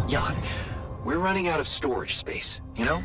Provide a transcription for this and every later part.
Jan, we're running out of storage space, you know?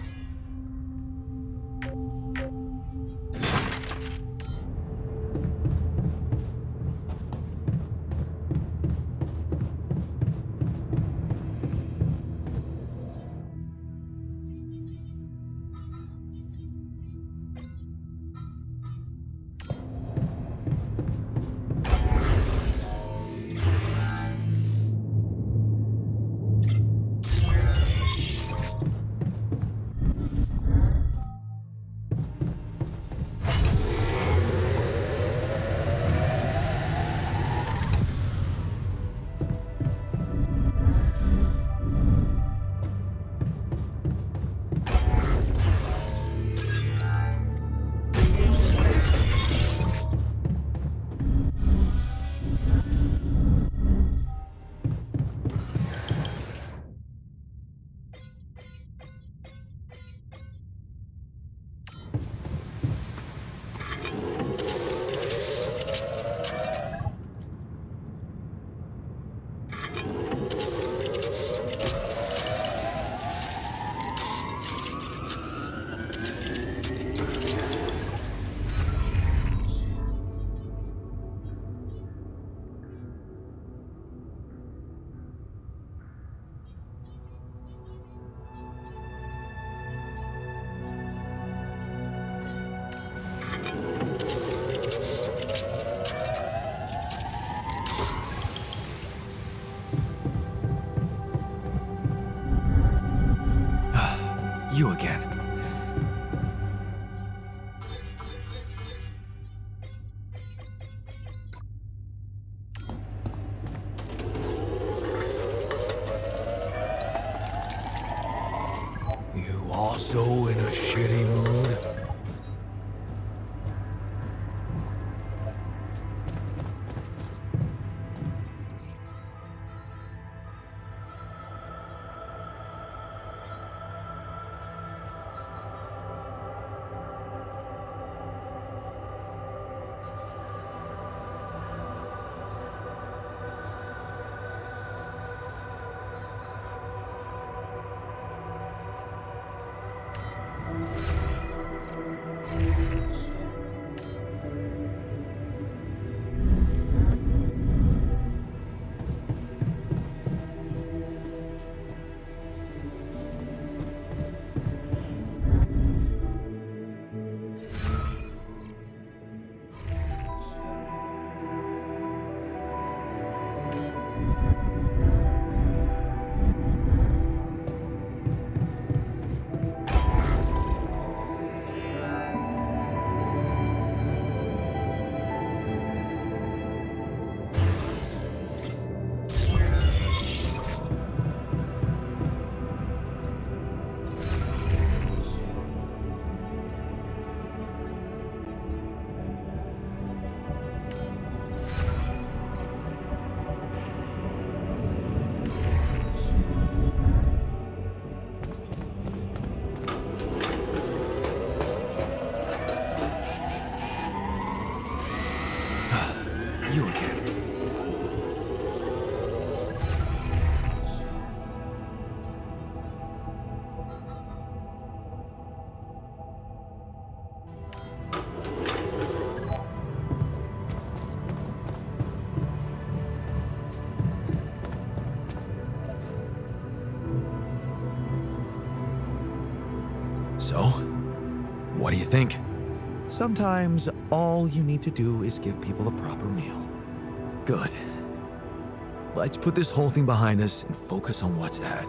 You again. You also in a shitty mood? You again. So, what do you think? Sometimes all you need to do is give people a proper meal. Good. Let's put this whole thing behind us and focus on what's ahead.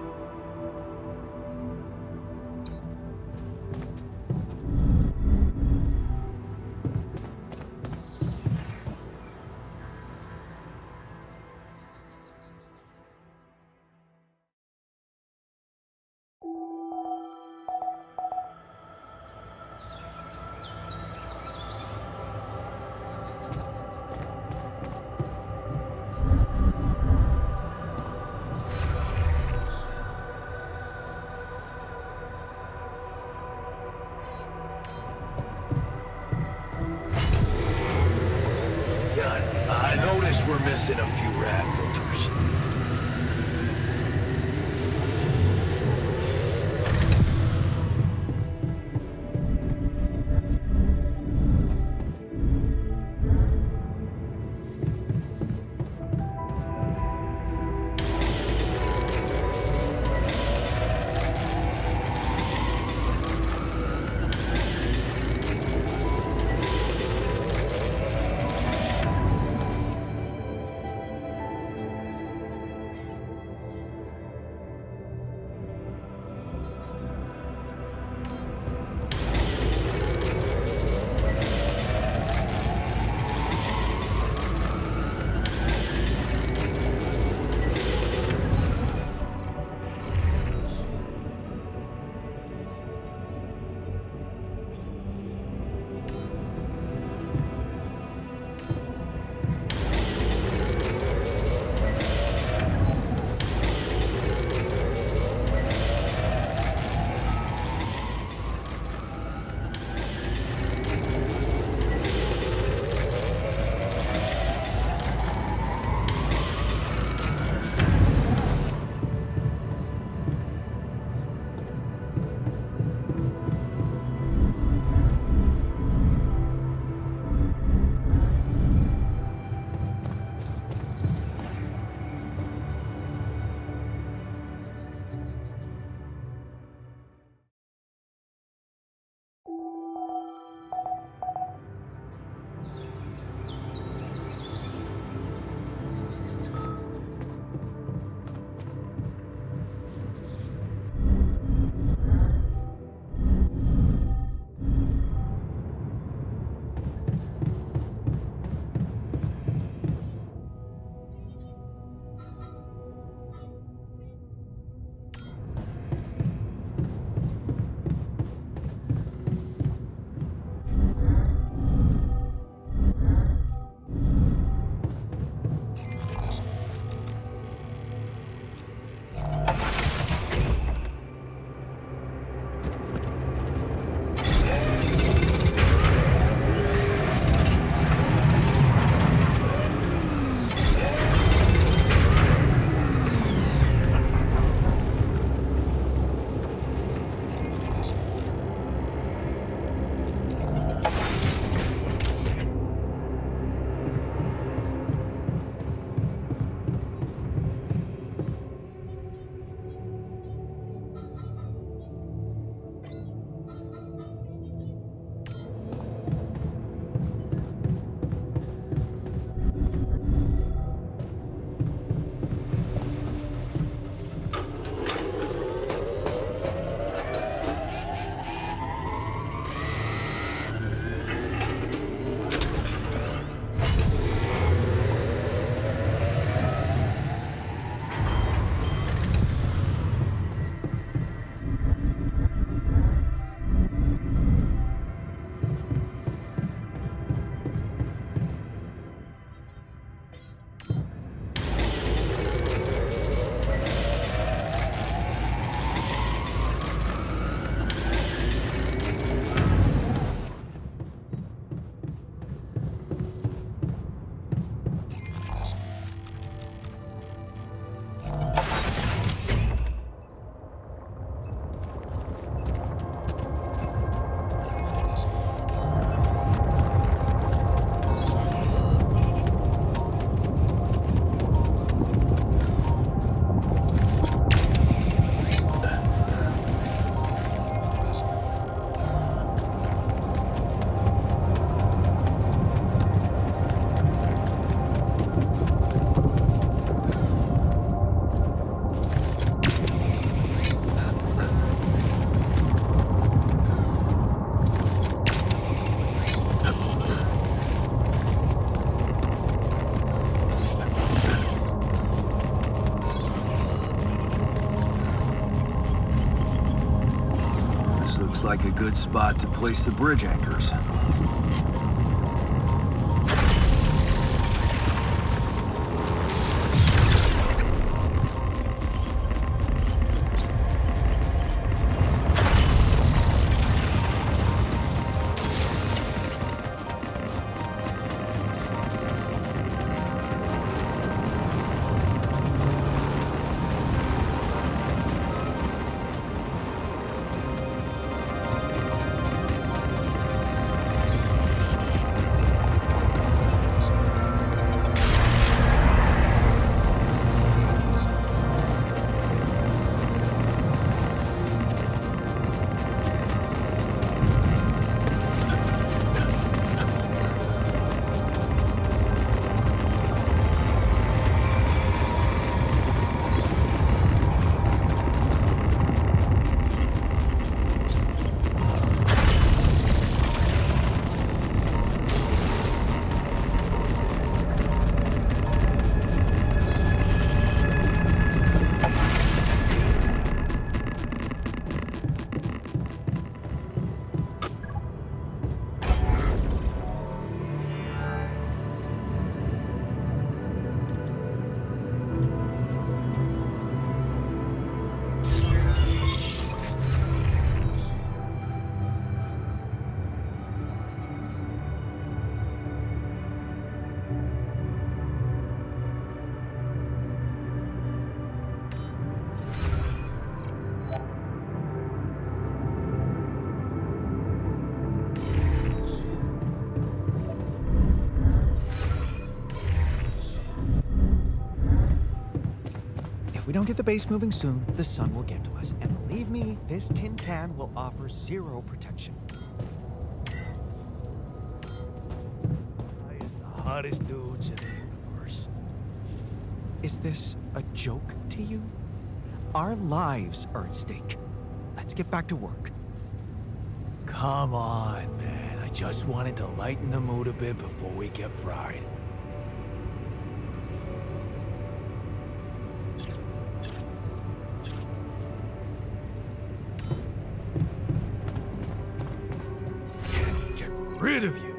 This looks like a good spot to place the bridge anchors. If we don't get the base moving soon, the sun will get to us. And believe me, this tin can will offer zero protection. Is the hottest dudes in the universe. Is this a joke to you? Our lives are at stake. Let's get back to work. Come on, man. I just wanted to lighten the mood a bit before we get fried. Get rid of you.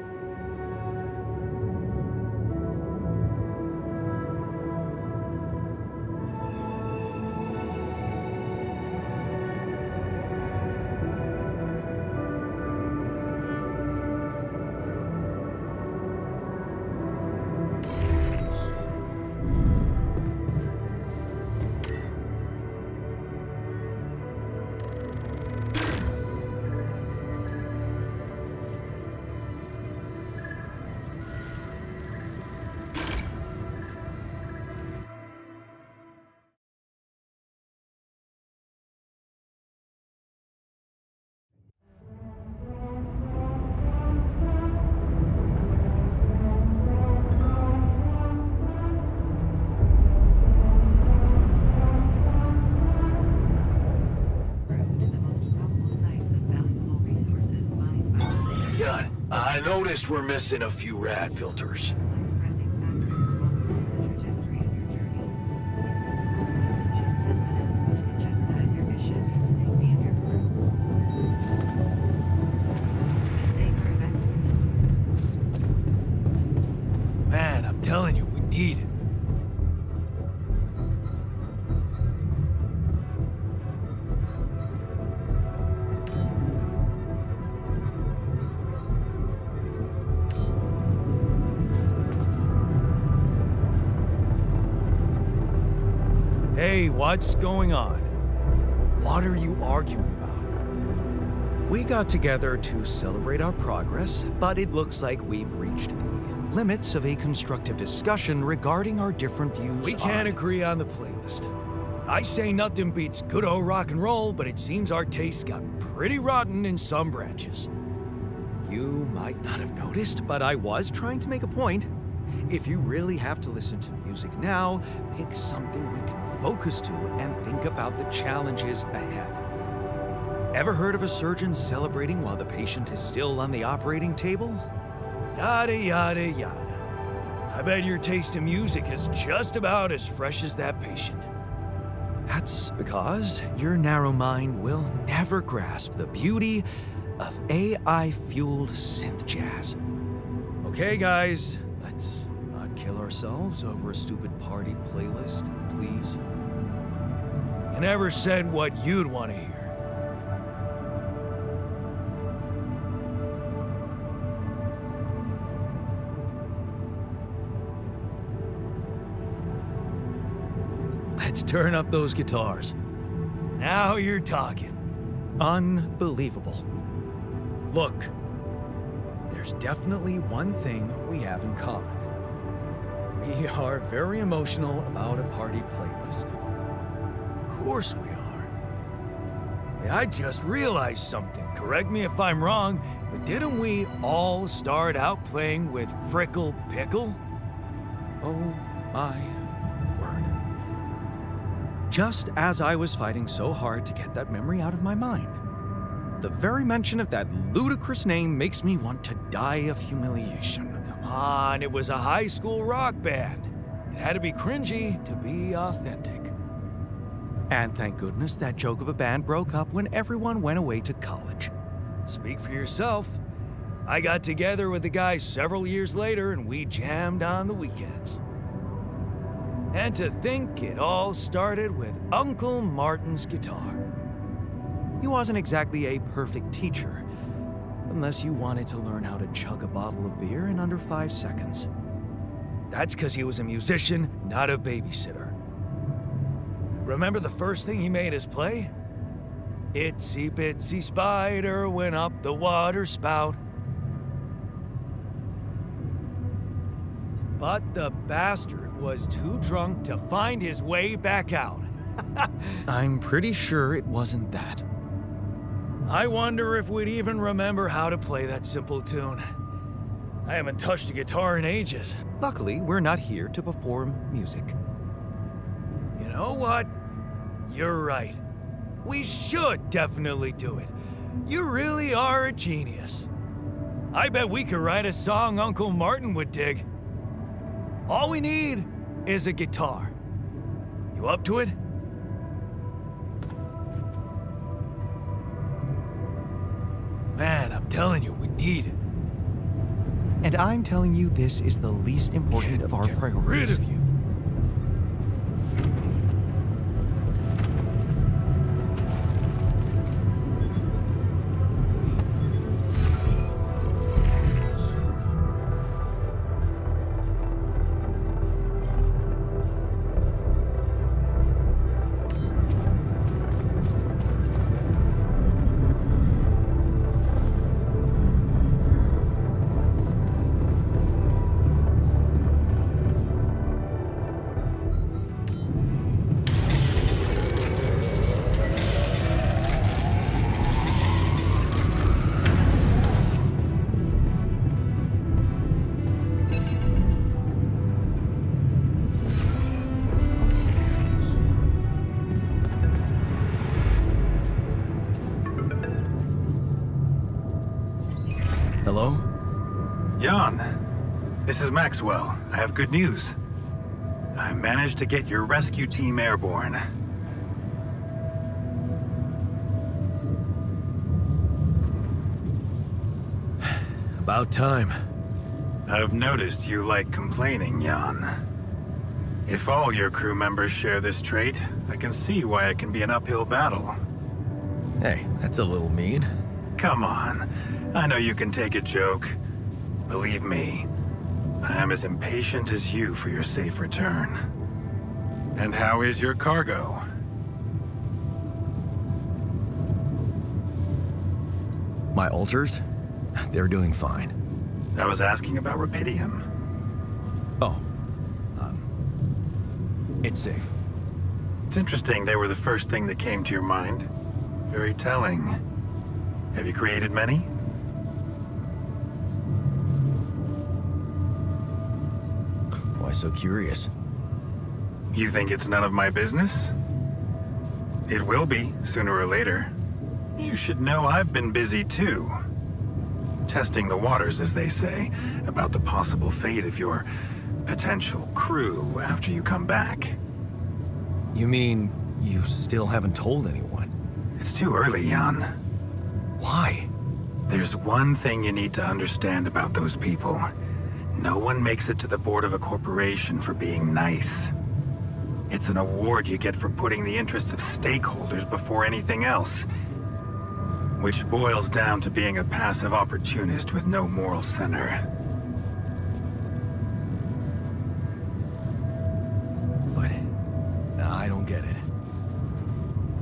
I noticed we're missing a few rad filters. Man, I'm telling you, we need it. Hey, what's going on? What are you arguing about? We got together to celebrate our progress, but it looks like we've reached the limits of a constructive discussion regarding our different views. We can't agree on the playlist. I say nothing beats good old rock and roll, but it seems our tastes got pretty rotten in some branches. You might not have noticed, but I was trying to make a point. If you really have to listen to music now, pick something we can focus to and think about the challenges ahead. Ever heard of a surgeon celebrating while the patient is still on the operating table? Yada, yada, yada. I bet your taste in music is just about as fresh as that patient. That's because your narrow mind will never grasp the beauty of AI-fueled synth jazz. Okay, guys, let's not kill ourselves over a stupid party playlist, please. You never said what you'd want to hear. Let's turn up those guitars. Now you're talking. Unbelievable. Look, there's definitely one thing we have in common. We are very emotional about a party playlist. Of course we are. Hey, I just realized something. Correct me if I'm wrong, but didn't we all start out playing with Frickle Pickle? Oh my word. Just as I was fighting so hard to get that memory out of my mind, the very mention of that ludicrous name makes me want to die of humiliation. Come on, it was a high school rock band. It had to be cringy to be authentic. And thank goodness that joke of a band broke up when everyone went away to college. Speak for yourself. I got together with the guys several years later and we jammed on the weekends. And to think it all started with Uncle Martin's guitar. He wasn't exactly a perfect teacher, unless you wanted to learn how to chug a bottle of beer in under 5 seconds. That's because he was a musician, not a babysitter. Remember the first thing he made us play? Itsy bitsy spider went up the water spout. But the bastard was too drunk to find his way back out. I'm pretty sure it wasn't that. I wonder if we'd even remember how to play that simple tune. I haven't touched a guitar in ages. Luckily, we're not here to perform music. You know what? You're right. We should definitely do it. You really are a genius. I bet we could write a song Uncle Martin would dig. All we need is a guitar. You up to it? Man, I'm telling you, we need it. And I'm telling you, this is the least important of our Get rid priorities. of you. Hello? Jan, this is Maxwell. I have good news. I managed to get your rescue team airborne. About time. I've noticed you like complaining, Jan. If all your crew members share this trait, I can see why it can be an uphill battle. Hey, that's a little mean. Come on. I know you can take a joke. Believe me, I am as impatient as you for your safe return. And how is your cargo? My ulcers? They're doing fine. I was asking about Rapidium. Oh. It's safe. It's interesting they were the first thing that came to your mind. Very telling. Have you created many? Why so curious? You think it's none of my business? It will be, sooner or later. You should know I've been busy too. Testing the waters, as they say, about the possible fate of your potential crew after you come back. You mean You still haven't told anyone. It's too early, Jan. Why? There's one thing you need to understand about those people. No one makes it to the board of a corporation for being nice. It's an award you get for putting the interests of stakeholders before anything else. Which boils down to being a passive opportunist with no moral center. But I don't get it.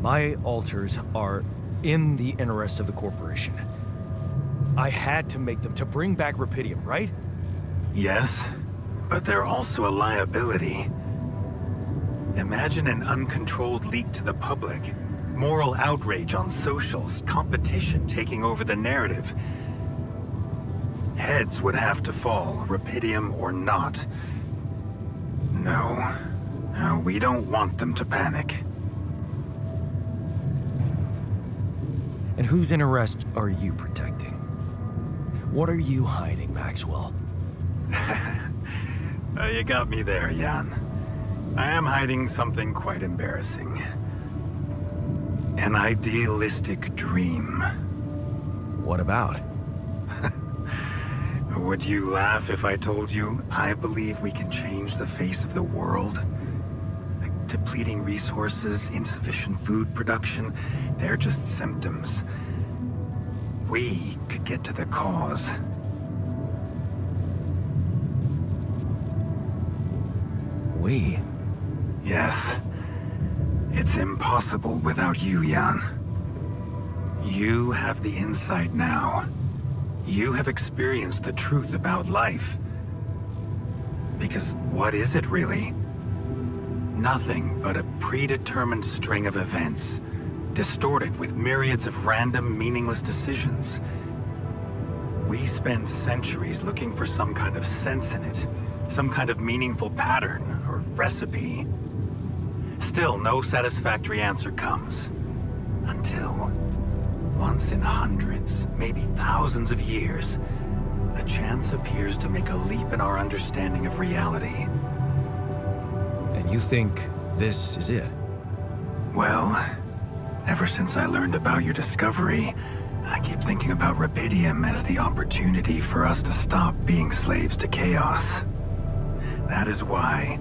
My alters are in the interest of the corporation. I had to make them to bring back Rapidium, right? Yes, but they're also a liability. Imagine an uncontrolled leak to the public. Moral outrage on socials, competition taking over the narrative. Heads would have to fall, Rapidium or not. No, we don't want them to panic. And whose interest are you protecting? What are you hiding, Maxwell? You got me there, Jan. I am hiding something quite embarrassing. An idealistic dream. What about? Would you laugh if I told you I believe we can change the face of the world? Like depleting resources, insufficient food production, they're just symptoms. We could get to the cause. We? Yes. It's impossible without you, Jan. You have the insight now. You have experienced the truth about life. Because what is it really? Nothing but a predetermined string of events, distorted with myriads of random, meaningless decisions. We spend centuries looking for some kind of sense in it, some kind of meaningful pattern or recipe. Still, no satisfactory answer comes. Until, once in hundreds, maybe thousands of years, a chance appears to make a leap in our understanding of reality. And you think this is it? Well, ever since I learned about your discovery, I keep thinking about Rapidium as the opportunity for us to stop being slaves to chaos. That is why,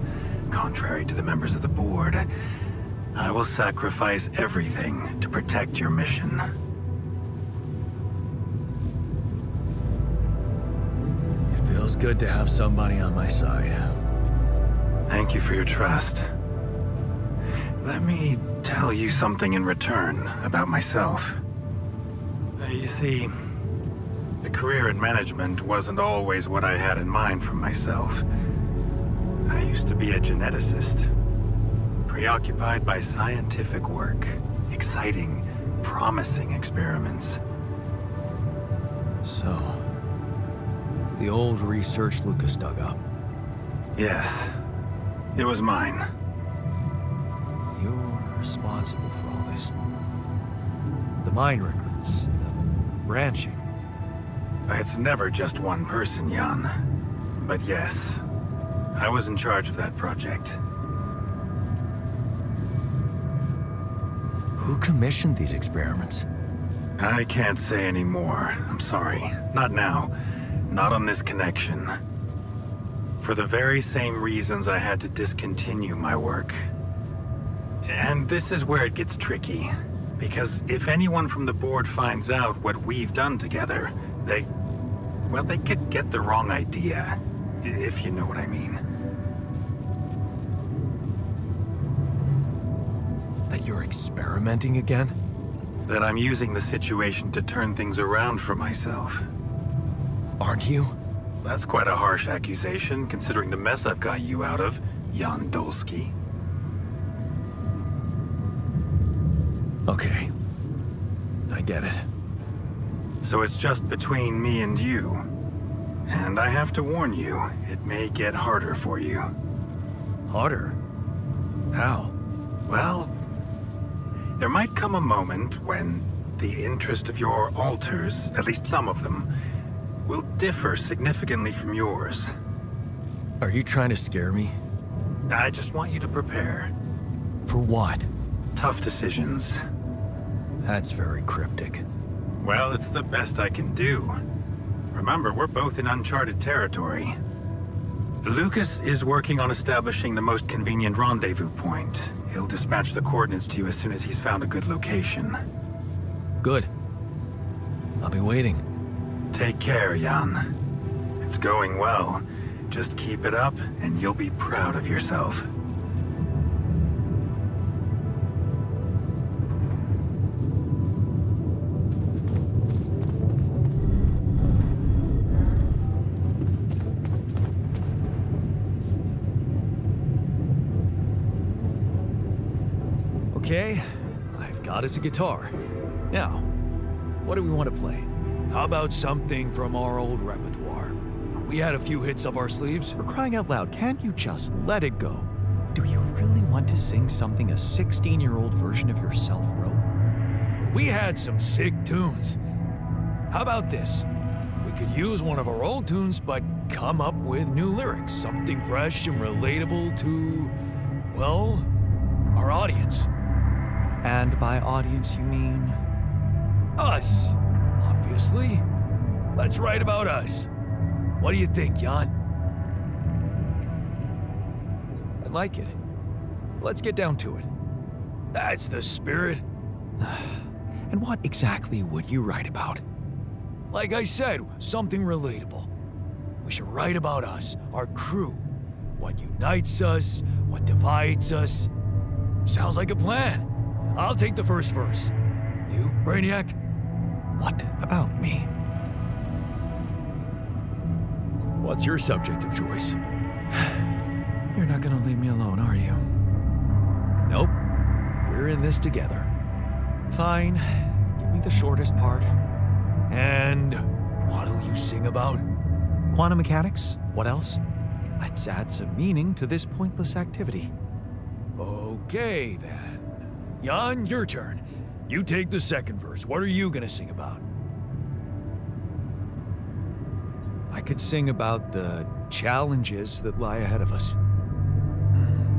contrary to the members of the board, I will sacrifice everything to protect your mission. It feels good to have somebody on my side. Thank you for your trust. Let me tell you something in return about myself. You see, the career in management wasn't always what I had in mind for myself. I used to be a geneticist, preoccupied by scientific work, exciting, promising experiments. So, the old research Lucas dug up. Yes, it was mine. You're responsible for all this. The mine records, the branching. It's never just one person, Jan. But yes, I was in charge of that project. Who commissioned these experiments? I can't say any more. I'm sorry. Not now. Not on this connection. For the very same reasons I had to discontinue my work. And this is where it gets tricky. Because if anyone from the board finds out what we've done together, they could get the wrong idea. If you know what I mean. That you're experimenting again? That I'm using the situation to turn things around for myself. Aren't you? That's quite a harsh accusation, considering the mess I've got you out of, Jan Dolsky. Okay. I get it. So it's just between me and you. And I have to warn you, it may get harder for you. Harder? How? Well, there might come a moment when the interest of your alters, at least some of them, will differ significantly from yours. Are you trying to scare me? I just want you to prepare. For what? tough decisions. That's very cryptic. Well, it's the best I can do. Remember, we're both in uncharted territory. Lucas is working on establishing the most convenient rendezvous point. He'll dispatch the coordinates to you as soon as he's found a good location. Good. I'll be waiting. Take care, Jan. It's going well. Just keep it up, and you'll be proud of yourself. Okay, I've got us a guitar. Now, what do we want to play? How about something from our old repertoire? We had a few hits up our sleeves. For crying out loud, can't you just let it go? Do you really want to sing something a 16-year-old version of yourself wrote? We had some sick tunes. How about this? We could use one of our old tunes, but come up with new lyrics. Something fresh and relatable to, well, our audience. And by audience, you mean? Us, obviously. Let's write about us. What do you think, Jan? I like it. Let's get down to it. That's the spirit. And what exactly would you write about? Like I said, something relatable. We should write about us, our crew. What unites us, what divides us. Sounds like a plan. I'll take the first verse. You, Brainiac? What about me? What's your subject of choice? You're not gonna leave me alone, are you? Nope. We're in this together. Fine. Give me the shortest part. And what'll you sing about? Quantum mechanics? What else? Let's add some meaning to this pointless activity. Okay, then. Jan, your turn. You take the second verse. What are you gonna sing about? I could sing about the challenges that lie ahead of us.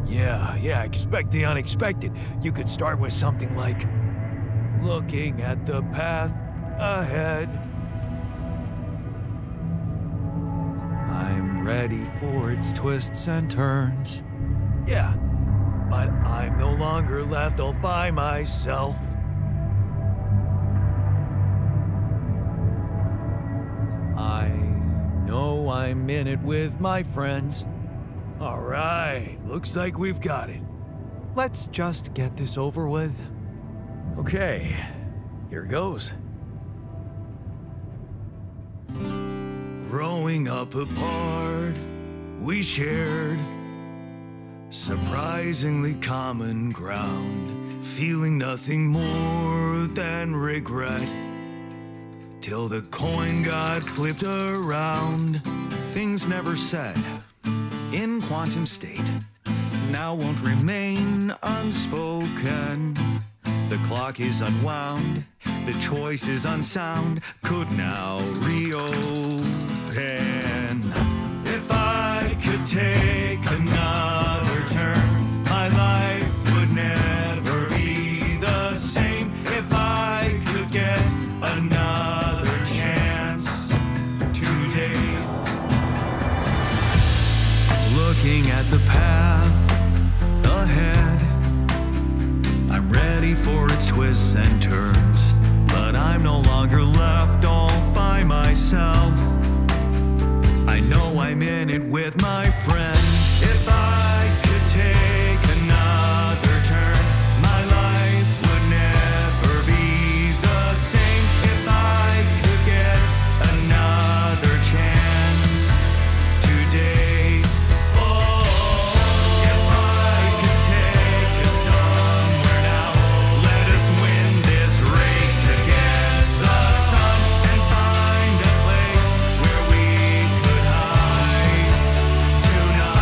Yeah, expect the unexpected. You could start with something like, looking at the path ahead. I'm ready for its twists and turns. Yeah, but I'm no longer left all by myself. I know I'm in it with my friends. All right, looks like we've got it. Let's just get this over with. Okay, here goes. Growing up apart, we shared surprisingly common ground, feeling nothing more than regret. Till the coin got flipped around, things never said in quantum state now won't remain unspoken. The clock is unwound, the choice is unsound, could now reopen. If I could take another turn, my life would never be the same. If I could get another chance today. Looking at the path ahead, I'm ready for its twists and turns, but I'm no longer left all by myself. I know I'm in it with my friends. If I could take another turn, my life would never be the same. If I could get another chance today. If I could take us somewhere now, let us win this race against the sun and find a place where we could hide tonight.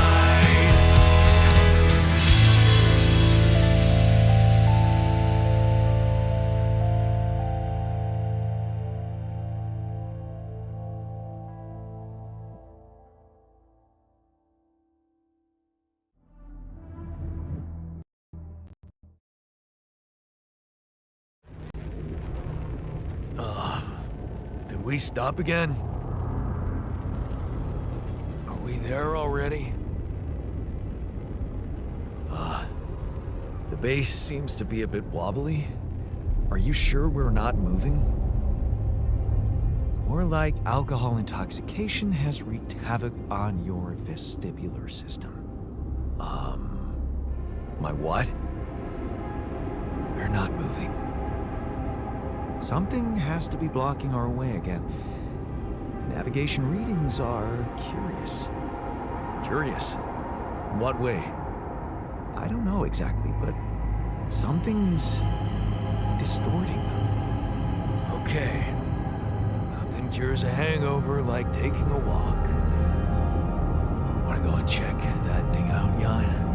we stop again? Are we there already? The base seems to be a bit wobbly. Are you sure we're not moving? More like alcohol intoxication has wreaked havoc on your vestibular system. My what? We're not moving. Something has to be blocking our way again. The navigation readings are curious. Curious? In what way? I don't know exactly, but something's distorting them. Okay. Nothing cures a hangover like taking a walk. Wanna go and check that thing out, Jan?